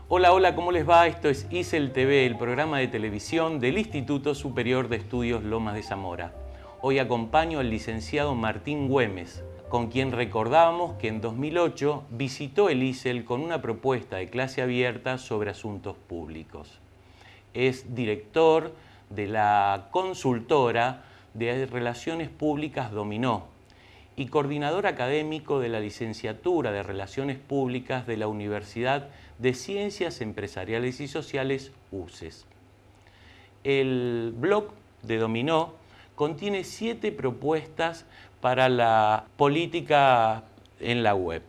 Hola, hola, ¿cómo les va? Esto es ISEL TV, el programa de televisión del Instituto Superior de Estudios Lomas de Zamora. Hoy acompaño al licenciado Martín Güemes, con quien recordábamos que en 2008 visitó el ISEL con una propuesta de clase abierta sobre asuntos públicos. Es director de la consultora de Relaciones Públicas Dominó y coordinador académico de la licenciatura de Relaciones Públicas de la Universidad de Ciencias Empresariales y Sociales, UCES. El blog de Dominó contiene 7 propuestas para la política en la web.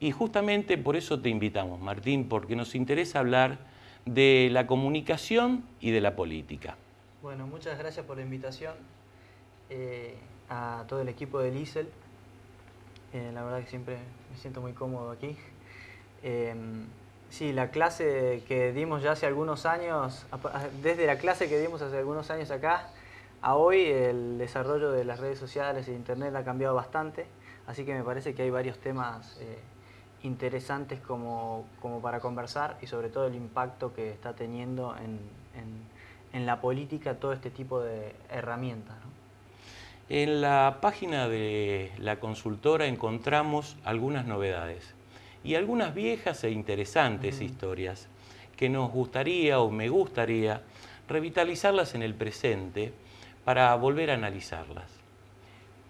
Y justamente por eso te invitamos, Martín, porque nos interesa hablar de la comunicación y de la política. Bueno, muchas gracias por la invitación a todo el equipo del ISEL. La verdad que siempre me siento muy cómodo aquí. Sí, la clase que dimos ya hace algunos años, desde la clase que dimos hace algunos años acá, a hoy el desarrollo de las redes sociales e internet ha cambiado bastante, así que me parece que hay varios temas interesantes como para conversar y sobre todo el impacto que está teniendo en la política todo este tipo de herramientas, ¿no? En la página de la consultora encontramos algunas novedades y algunas viejas e interesantes historias que nos gustaría o me gustaría revitalizarlas en el presente para volver a analizarlas.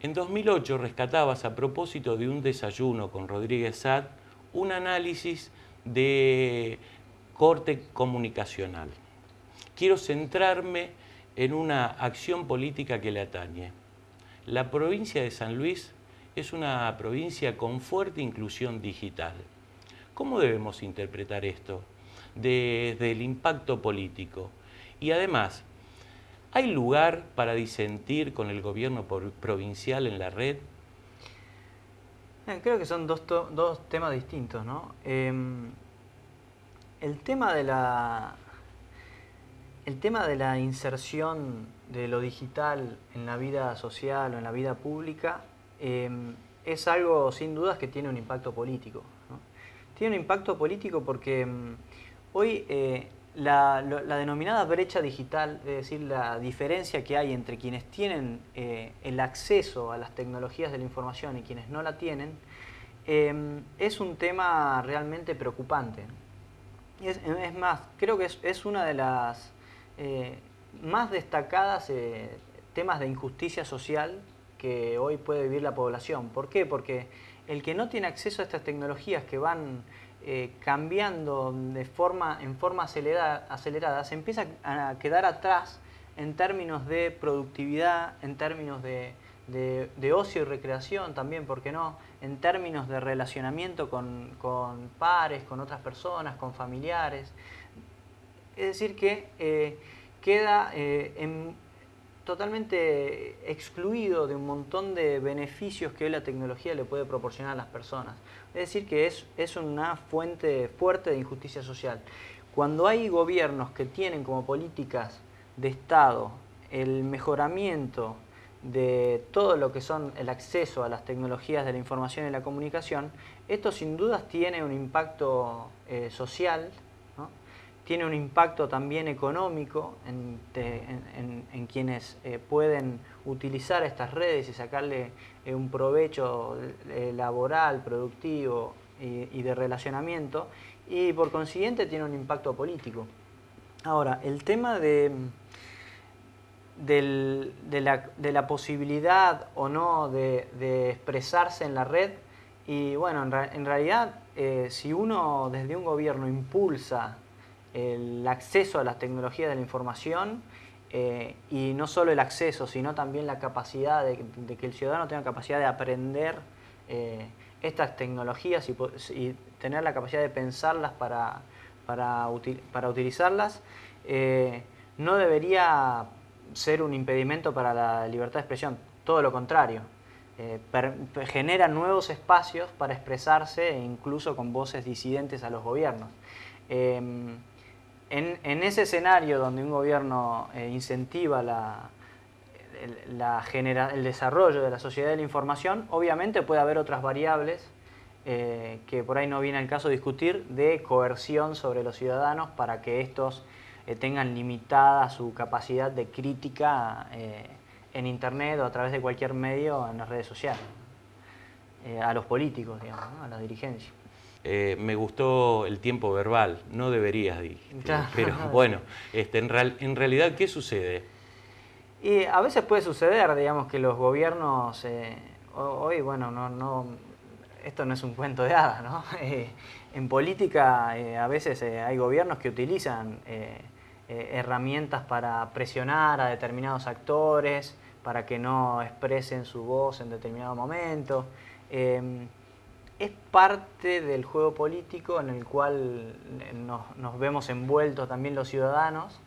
En 2008 rescatabas, a propósito de un desayuno con Rodríguez Saad, un análisis de corte comunicacional. Quiero centrarme en una acción política que le atañe. La provincia de San Luis es una provincia con fuerte inclusión digital. ¿Cómo debemos interpretar esto desde el impacto político? Y además, ¿hay lugar para disentir con el gobierno provincial en la red? Creo que son dos temas distintos, ¿no? El tema de la inserción de lo digital en la vida social o en la vida pública es algo sin dudas que tiene un impacto político, ¿no? Tiene un impacto político porque hoy la denominada brecha digital, es decir, la diferencia que hay entre quienes tienen el acceso a las tecnologías de la información y quienes no la tienen, es un tema realmente preocupante, ¿no? Es más, creo que es una de las más destacadas temas de injusticia social que hoy puede vivir la población. ¿Por qué? Porque el que no tiene acceso a estas tecnologías que van cambiando en forma acelerada, se empieza a quedar atrás en términos de productividad, en términos de ocio y recreación también, ¿por qué no? En términos de relacionamiento con pares, con otras personas, con familiares. Es decir que queda totalmente excluido de un montón de beneficios que hoy la tecnología le puede proporcionar a las personas. Es decir que es una fuente fuerte de injusticia social. Cuando hay gobiernos que tienen como políticas de Estado el mejoramiento de todo lo que son el acceso a las tecnologías de la información y la comunicación, esto sin dudas tiene un impacto social, ¿no? Tiene un impacto también económico en quienes pueden utilizar estas redes y sacarle un provecho laboral, productivo y de relacionamiento, y por consiguiente tiene un impacto político. Ahora, el tema de la posibilidad o no de expresarse en la red, y bueno, en realidad si uno desde un gobierno impulsa el acceso a las tecnologías de la información, y no solo el acceso, sino también la capacidad de que el ciudadano tenga capacidad de aprender estas tecnologías y tener la capacidad de pensarlas para utilizarlas, no debería ser un impedimento para la libertad de expresión, todo lo contrario. Genera nuevos espacios para expresarse, incluso con voces disidentes a los gobiernos. En ese escenario donde un gobierno incentiva el desarrollo de la sociedad de la información, obviamente puede haber otras variables que por ahí no viene al caso discutir, de coerción sobre los ciudadanos para que estos tengan limitada su capacidad de crítica en Internet o a través de cualquier medio en las redes sociales, a los políticos, digamos, ¿no? A la dirigencia. Me gustó el tiempo verbal, no deberías, dijiste. Claro. Pero bueno, en realidad, ¿qué sucede? Y a veces puede suceder, digamos, que los gobiernos, hoy, bueno, esto no es un cuento de hadas, ¿no? En política a veces hay gobiernos que utilizan herramientas para presionar a determinados actores, para que no expresen su voz en determinado momento. Es parte del juego político en el cual nos vemos envueltos también los ciudadanos,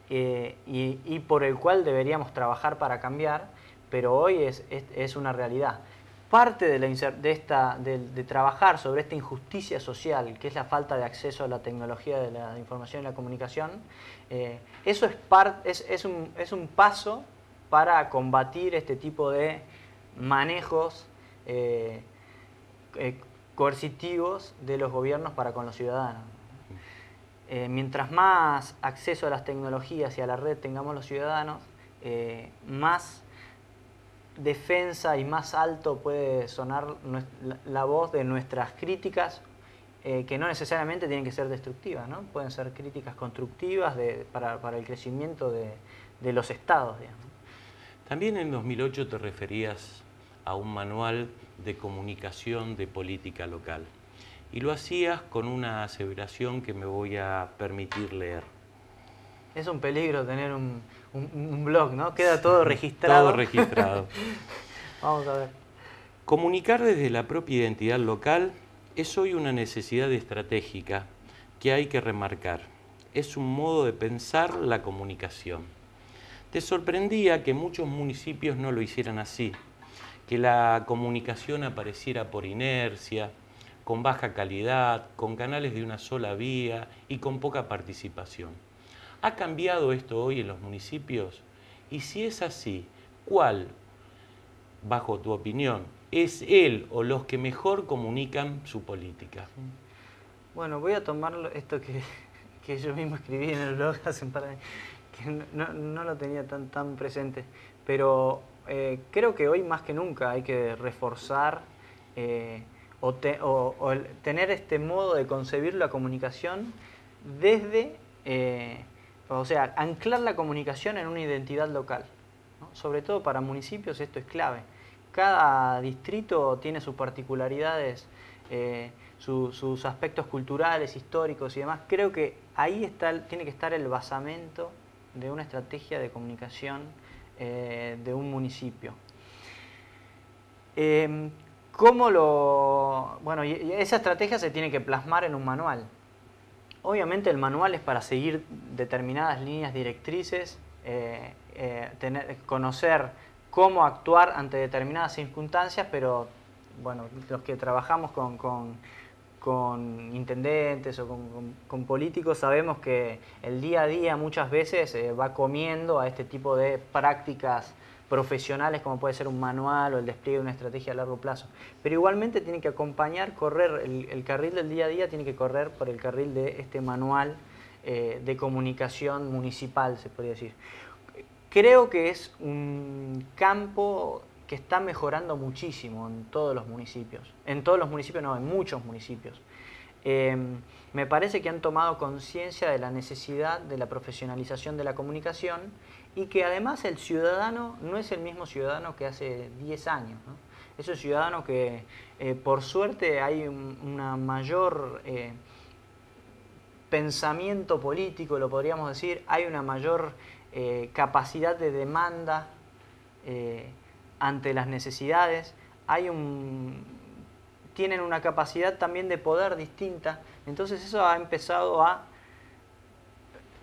y por el cual deberíamos trabajar para cambiar, pero hoy es una realidad. Parte de trabajar sobre esta injusticia social, que es la falta de acceso a la tecnología de la información y la comunicación, eso es un paso para combatir este tipo de manejos coercitivos de los gobiernos para con los ciudadanos. Mientras más acceso a las tecnologías y a la red tengamos los ciudadanos, más defensa y más alto puede sonar la voz de nuestras críticas, que no necesariamente tienen que ser destructivas, ¿no? Pueden ser críticas constructivas para el crecimiento de los estados, digamos. También en 2008 te referías a un manual de comunicación de política local, y lo hacías con una aseveración que me voy a permitir leer. Es un peligro tener un blog, ¿no? Queda todo registrado. Todo registrado. Vamos a ver. Comunicar desde la propia identidad local es hoy una necesidad estratégica que hay que remarcar. Es un modo de pensar la comunicación. Te sorprendía que muchos municipios no lo hicieran así, que la comunicación apareciera por inercia, con baja calidad, con canales de una sola vía y con poca participación. ¿Ha cambiado esto hoy en los municipios? Y si es así, ¿cuál, bajo tu opinión, es él o los que mejor comunican su política? Bueno, voy a tomar esto que yo mismo escribí en el blog hace un par de años, que no lo tenía tan presente, pero creo que hoy más que nunca hay que reforzar tener este modo de concebir la comunicación desde... o sea, anclar la comunicación en una identidad local, ¿no? Sobre todo para municipios esto es clave. Cada distrito tiene sus particularidades, sus aspectos culturales, históricos y demás. Creo que ahí tiene que estar el basamento de una estrategia de comunicación de un municipio. Bueno, y esa estrategia se tiene que plasmar en un manual. Obviamente el manual es para seguir determinadas líneas directrices, conocer cómo actuar ante determinadas circunstancias, pero bueno, los que trabajamos con intendentes o con políticos sabemos que el día a día muchas veces va comiendo a este tipo de prácticas profesionales como puede ser un manual o el despliegue de una estrategia a largo plazo. Pero igualmente tiene que acompañar, correr, el carril del día a día tiene que correr por el carril de este manual de comunicación municipal, se podría decir. Creo que es un campo que está mejorando muchísimo en todos los municipios. En todos los municipios no, en muchos municipios. Me parece que han tomado conciencia de la necesidad de la profesionalización de la comunicación y que además el ciudadano no es el mismo ciudadano que hace 10 años, ¿no? Es un ciudadano que por suerte hay una mayor pensamiento político, lo podríamos decir, hay una mayor capacidad de demanda ante las necesidades, tienen una capacidad también de poder distinta, entonces eso ha empezado a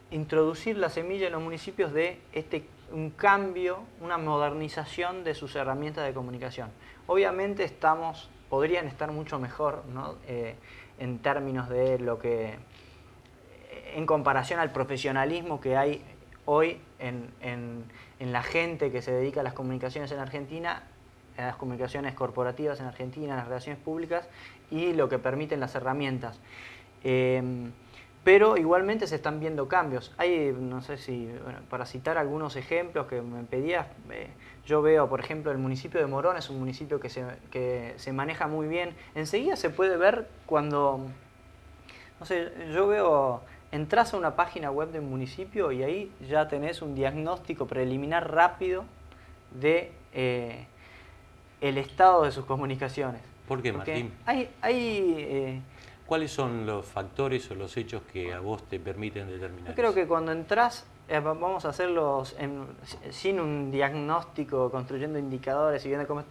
introducir la semilla en los municipios de un cambio, una modernización de sus herramientas de comunicación. Obviamente podrían estar mucho mejor, ¿no? En términos de lo que, en comparación al profesionalismo que hay hoy en la gente que se dedica a las comunicaciones en Argentina, a las comunicaciones corporativas en Argentina, a las relaciones públicas y lo que permiten las herramientas. Pero igualmente se están viendo cambios. Hay, no sé si, bueno, para citar algunos ejemplos que me pedías, yo veo, por ejemplo, el municipio de Morón es un municipio que se maneja muy bien. Enseguida se puede ver cuando, no sé, yo veo, entras a una página web de un municipio y ahí ya tenés un diagnóstico preliminar rápido de el estado de sus comunicaciones. ¿Por qué, Martín? ¿Cuáles son los factores o los hechos que a vos te permiten determinar? Yo creo que cuando entras, vamos a hacerlos sin un diagnóstico, construyendo indicadores y viendo cómo...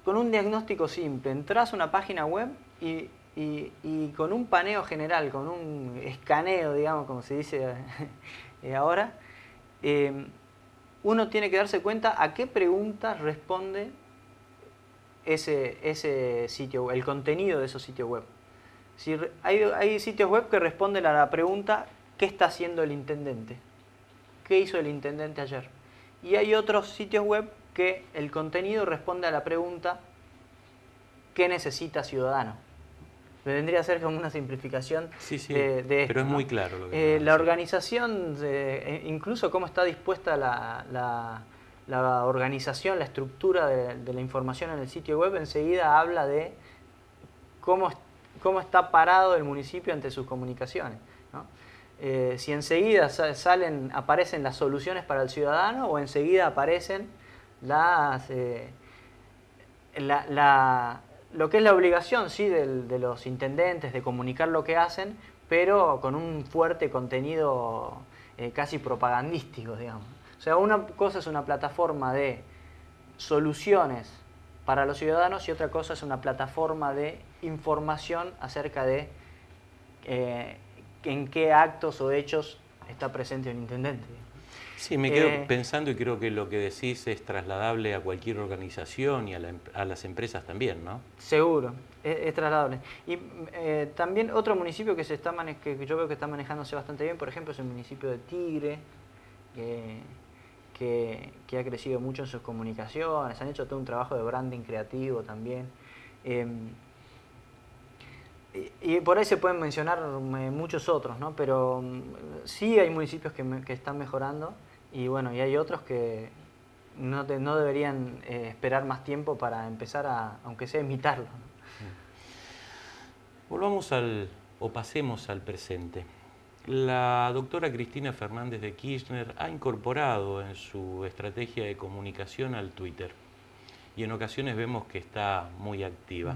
Con un diagnóstico simple, entras a una página web y con un paneo general, con un escaneo, digamos, como se dice ahora, uno tiene que darse cuenta a qué preguntas responde ese sitio, el contenido de esos sitios web. Si hay sitios web que responden a la pregunta ¿qué está haciendo el intendente? ¿Qué hizo el intendente ayer? Y hay otros sitios web que el contenido responde a la pregunta ¿qué necesita ciudadano? Vendría a ser como una simplificación de esto, ¿no? Pero es muy claro lo que la organización, incluso cómo está dispuesta la organización, la estructura de la información en el sitio web, enseguida habla de cómo está parado el municipio ante sus comunicaciones, ¿no? Si enseguida aparecen las soluciones para el ciudadano o enseguida aparecen lo que es la obligación, sí, de los intendentes de comunicar lo que hacen, pero con un fuerte contenido casi propagandístico, digamos. O sea, una cosa es una plataforma de soluciones para los ciudadanos y otra cosa es una plataforma de información acerca de en qué actos o hechos está presente un intendente. Sí, me quedo pensando y creo que lo que decís es trasladable a cualquier organización y a las empresas también, ¿no? Seguro, es trasladable. Y también otro municipio que que yo veo que está manejándose bastante bien, por ejemplo, es el municipio de Tigre, que ha crecido mucho en sus comunicaciones, han hecho todo un trabajo de branding creativo también. Y por ahí se pueden mencionar muchos otros, ¿no? Pero sí hay municipios que están mejorando y bueno, y hay otros que no deberían esperar más tiempo para empezar aunque sea imitarlo, ¿no? Volvamos pasemos al presente. La doctora Cristina Fernández de Kirchner ha incorporado en su estrategia de comunicación al Twitter y en ocasiones vemos que está muy activa.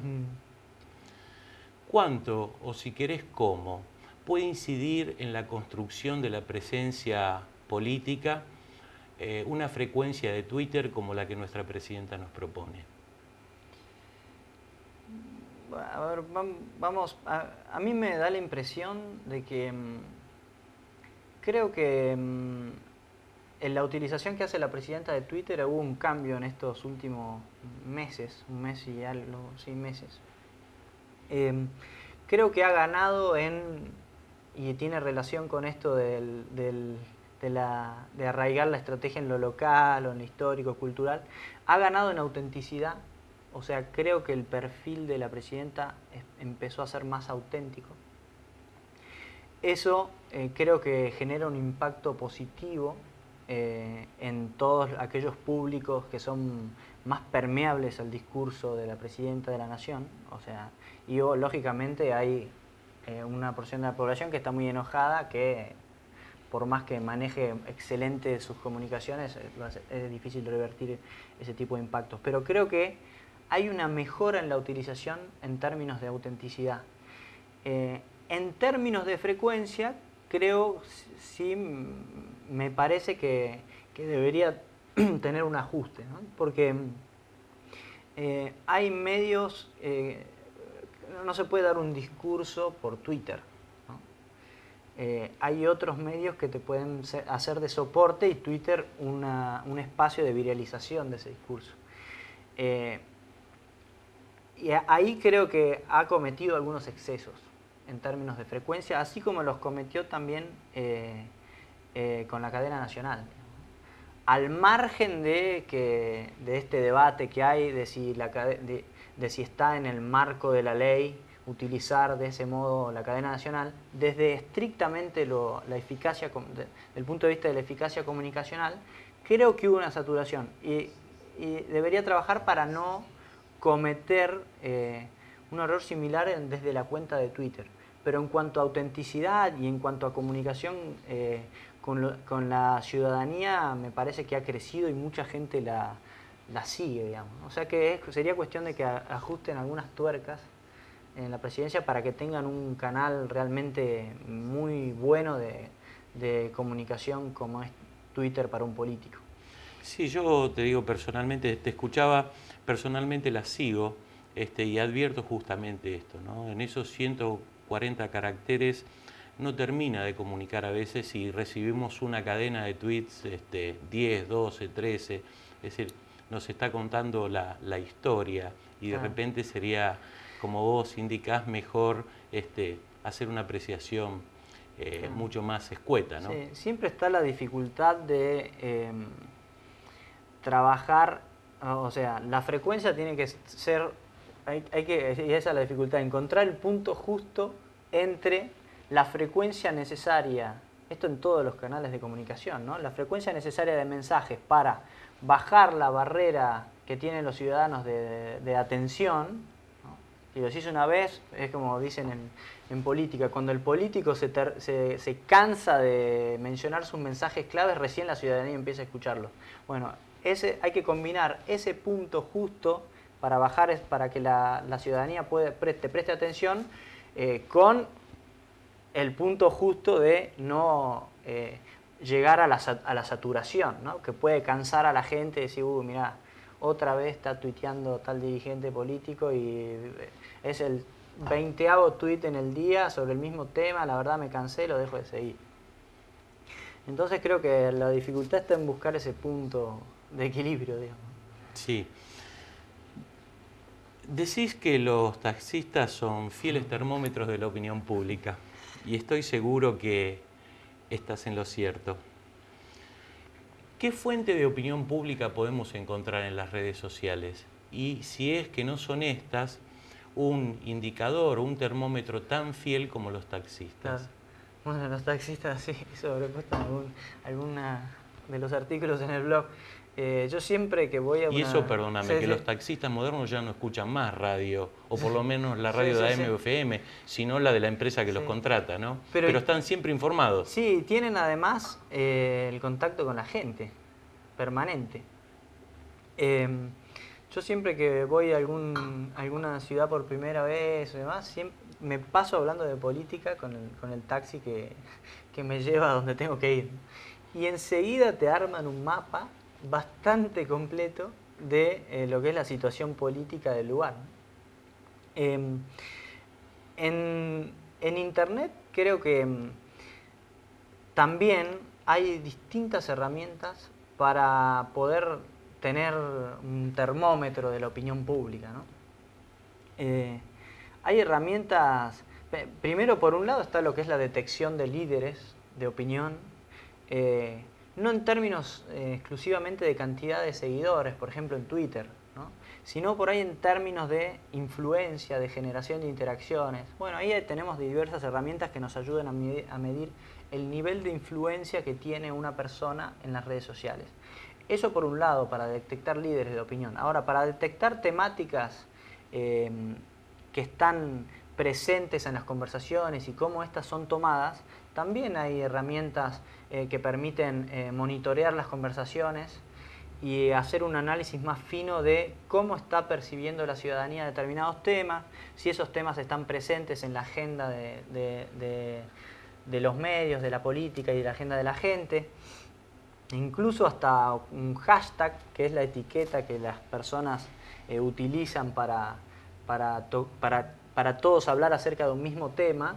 ¿Cuánto, o si querés cómo, puede incidir en la construcción de la presencia política una frecuencia de Twitter como la que nuestra presidenta nos propone? A ver, vamos, a mí me da la impresión de que creo que en la utilización que hace la presidenta de Twitter hubo un cambio en estos últimos meses, un mes y algo, 6 meses. Creo que ha ganado y tiene relación con esto de de arraigar la estrategia en lo local o en lo histórico, cultural, ha ganado en autenticidad. O sea, creo que el perfil de la presidenta empezó a ser más auténtico. Eso creo que genera un impacto positivo en todos aquellos públicos que son más permeables al discurso de la presidenta de la nación. O sea, y lógicamente hay una porción de la población que está muy enojada, que por más que maneje excelente sus comunicaciones, es difícil revertir ese tipo de impactos. Pero creo que hay una mejora en la utilización en términos de autenticidad. En términos de frecuencia, creo, sí, me parece que debería tener un ajuste, ¿no? Porque hay medios, no se puede dar un discurso por Twitter, ¿no? Hay otros medios que te pueden hacer de soporte y Twitter un espacio de viralización de ese discurso. Y ahí creo que ha cometido algunos excesos en términos de frecuencia, así como los cometió también con la cadena nacional. Al margen de este debate que hay de si está en el marco de la ley utilizar de ese modo la cadena nacional, desde estrictamente la eficacia, del punto de vista de la eficacia comunicacional, creo que hubo una saturación y debería trabajar para no cometer un error similar desde la cuenta de Twitter. Pero en cuanto a autenticidad y en cuanto a comunicación con la ciudadanía, me parece que ha crecido y mucha gente la sigue, digamos. O sea que sería cuestión de que ajusten algunas tuercas en la presidencia para que tengan un canal realmente muy bueno de comunicación como es Twitter para un político. Sí, yo te digo personalmente, te escuchaba, personalmente la sigo y advierto justamente esto, ¿no? En esos 140 caracteres no termina de comunicar a veces si recibimos una cadena de tweets, 10, 12, 13, es decir, nos está contando la historia y de repente sería, como vos indicás, mejor hacer una apreciación mucho más escueta, ¿no? Sí, siempre está la dificultad de trabajar, o sea, la frecuencia tiene que ser, y esa es la dificultad, encontrar el punto justo entre la frecuencia necesaria, esto en todos los canales de comunicación, ¿no? La frecuencia necesaria de mensajes para bajar la barrera que tienen los ciudadanos de atención, ¿no? Y lo hice una vez, es como dicen en política, cuando el político se cansa de mencionar sus mensajes claves, recién la ciudadanía empieza a escucharlo. Bueno, hay que combinar ese punto justo para que la ciudadanía te preste atención con el punto justo de no llegar a la saturación, ¿no? Que puede cansar a la gente y decir, mirá, otra vez está tuiteando tal dirigente político y es el 20º tuit en el día sobre el mismo tema, la verdad me cansé, lo dejo de seguir. Entonces creo que la dificultad está en buscar ese punto de equilibrio, digamos. Sí. Decís que los taxistas son fieles termómetros de la opinión pública y estoy seguro que estás en lo cierto. ¿Qué fuente de opinión pública podemos encontrar en las redes sociales? Y si es que no son estas, un indicador, un termómetro tan fiel como los taxistas. Claro. Bueno, los taxistas sí, sobrepuestan alguna de los artículos en el blog. Yo siempre que voy a una... Y eso, perdóname, sí, que sí. los taxistas modernos ya no escuchan más radio, o por lo menos la radio sí, de sí, AM o FM, sino la de la empresa que los contrata, ¿no? Pero están siempre informados. Sí, tienen además el contacto con la gente, permanente. Yo siempre que voy a alguna ciudad por primera vez o demás, siempre me paso hablando de política con el taxi que me lleva a donde tengo que ir. Y enseguida te arman un mapa bastante completo de lo que es la situación política del lugar. En Internet creo que también hay distintas herramientas para poder tener un termómetro de la opinión pública, ¿no? Hay herramientas, primero por un lado está lo que es la detección de líderes de opinión, no en términos exclusivamente de cantidad de seguidores, por ejemplo en Twitter, ¿no? Sino por ahí en términos de influencia, de generación de interacciones. Bueno, ahí tenemos diversas herramientas que nos ayudan a medir el nivel de influencia que tiene una persona en las redes sociales. Eso por un lado, para detectar líderes de opinión. Ahora, para detectar temáticas que están presentes en las conversaciones y cómo estas son tomadas, también hay herramientas que permiten monitorear las conversaciones y hacer un análisis más fino de cómo está percibiendo la ciudadanía determinados temas, si esos temas están presentes en la agenda de los medios, de la política y de la agenda de la gente. Incluso hasta un hashtag, que es la etiqueta que las personas utilizan para todos hablar acerca de un mismo tema,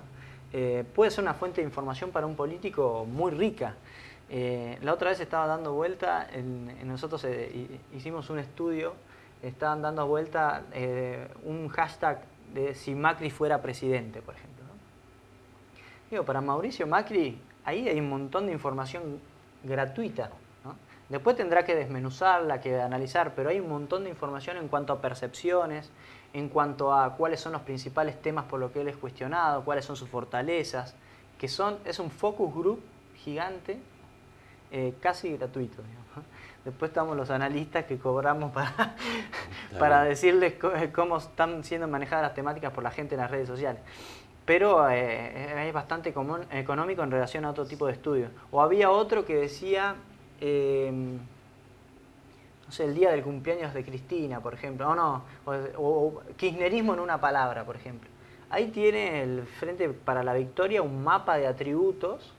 puede ser una fuente de información para un político muy rica. La otra vez estaba dando vuelta, nosotros hicimos un estudio, estaban dando vuelta un hashtag de si Macri fuera presidente, por ejemplo, ¿no? Digo, para Mauricio Macri, ahí hay un montón de información gratuita, ¿no? Después tendrá que desmenuzarla, que analizar, pero hay un montón de información en cuanto a percepciones, en cuanto a cuáles son los principales temas por los que él es cuestionado, cuáles son sus fortalezas, es un focus group gigante, casi gratuito, digamos. Después estamos los analistas que cobramos para decirles cómo están siendo manejadas las temáticas por la gente en las redes sociales. Pero es bastante económico en relación a otro tipo de estudios. O había otro que decía, no sé, el día del cumpleaños de Cristina, por ejemplo, o kirchnerismo en una palabra, por ejemplo. Ahí tiene el Frente para la Victoria un mapa de atributos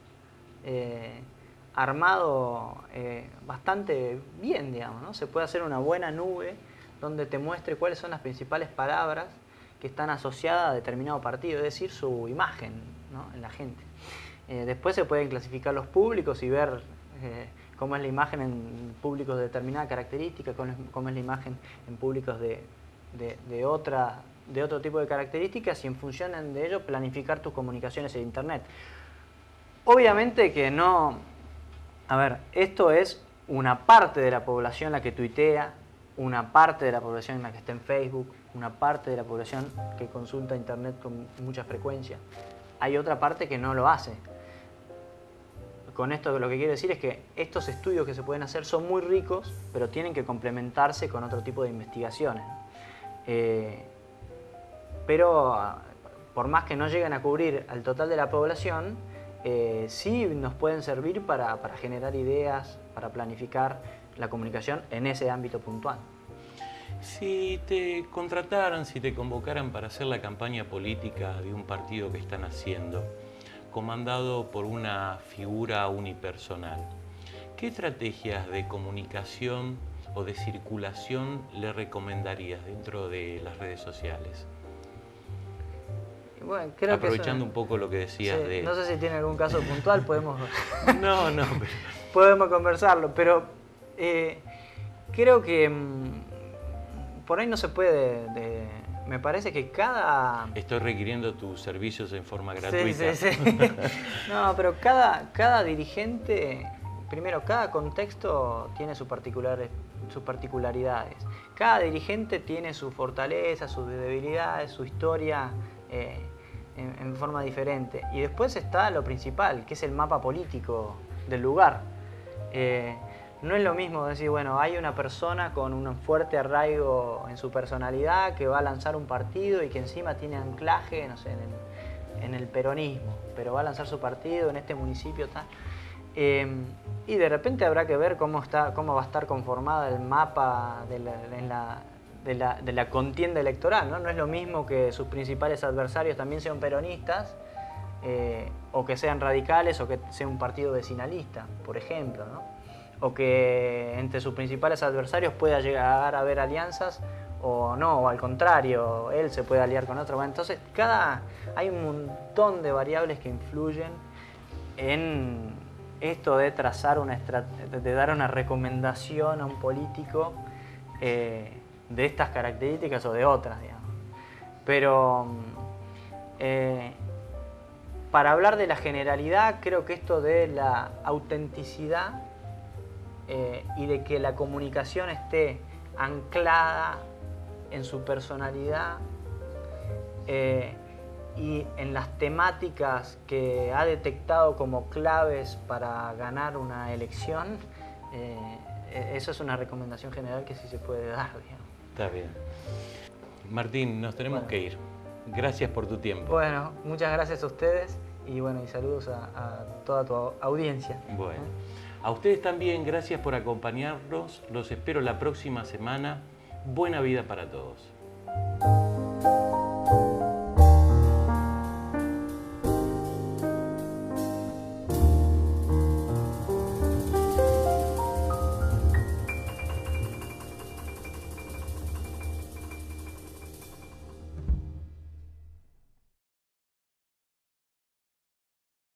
armado bastante bien, digamos, ¿no? Se puede hacer una buena nube donde te muestre cuáles son las principales palabras que están asociadas a determinado partido, es decir, su imagen, ¿no?, en la gente. Después se pueden clasificar los públicos y ver cómo es la imagen en públicos de determinada característica, cómo es la imagen en públicos de otro tipo de características y en función de ello planificar tus comunicaciones en Internet. Obviamente que no... A ver, esto es una parte de la población la que tuitea, una parte de la población la que está en Facebook, una parte de la población que consulta Internet con mucha frecuencia. Hay otra parte que no lo hace. Con esto lo que quiero decir es que estos estudios que se pueden hacer son muy ricos, pero tienen que complementarse con otro tipo de investigaciones. Pero por más que no lleguen a cubrir al total de la población, sí nos pueden servir para generar ideas, para planificar la comunicación en ese ámbito puntual. Si te contrataran, si te convocaran para hacer la campaña política de un partido que están haciendo, comandado por una figura unipersonal, ¿qué estrategias de comunicación o de circulación le recomendarías dentro de las redes sociales? Bueno, creo aprovechando un poco lo que decías de... No sé si tiene algún caso puntual, podemos... No. Podemos conversarlo, pero creo que por ahí no se puede... me parece que cada... Estoy requiriendo tus servicios en forma gratuita. Sí. No, pero cada dirigente, primero, cada contexto tiene sus particularidades. Cada dirigente tiene sus fortalezas, sus debilidades, su historia en forma diferente. Y después está lo principal, que es el mapa político del lugar. No es lo mismo decir, bueno, hay una persona con un fuerte arraigo en su personalidad que va a lanzar un partido y que encima tiene anclaje, no sé, en el peronismo, pero va a lanzar su partido en este municipio tal. Y de repente habrá que ver cómo va a estar conformada el mapa de la contienda electoral, ¿no? No es lo mismo que sus principales adversarios también sean peronistas, o que sean radicales, o que sea un partido vecinalista, por ejemplo, ¿no? O que entre sus principales adversarios pueda llegar a haber alianzas, o no, o al contrario, él se puede aliar con otro. Bueno, entonces hay un montón de variables que influyen en esto de trazar de dar una recomendación a un político de estas características o de otras, digamos. Pero para hablar de la generalidad, creo que esto de la autenticidad y de que la comunicación esté anclada en su personalidad y en las temáticas que ha detectado como claves para ganar una elección, eso es una recomendación general que sí se puede dar, digamos. Está bien. Martín, nos tenemos que ir. Gracias por tu tiempo. Bueno, muchas gracias a ustedes y bueno, y saludos a toda tu audiencia. Bueno, a ustedes también, gracias por acompañarnos. Los espero la próxima semana. Buena vida para todos.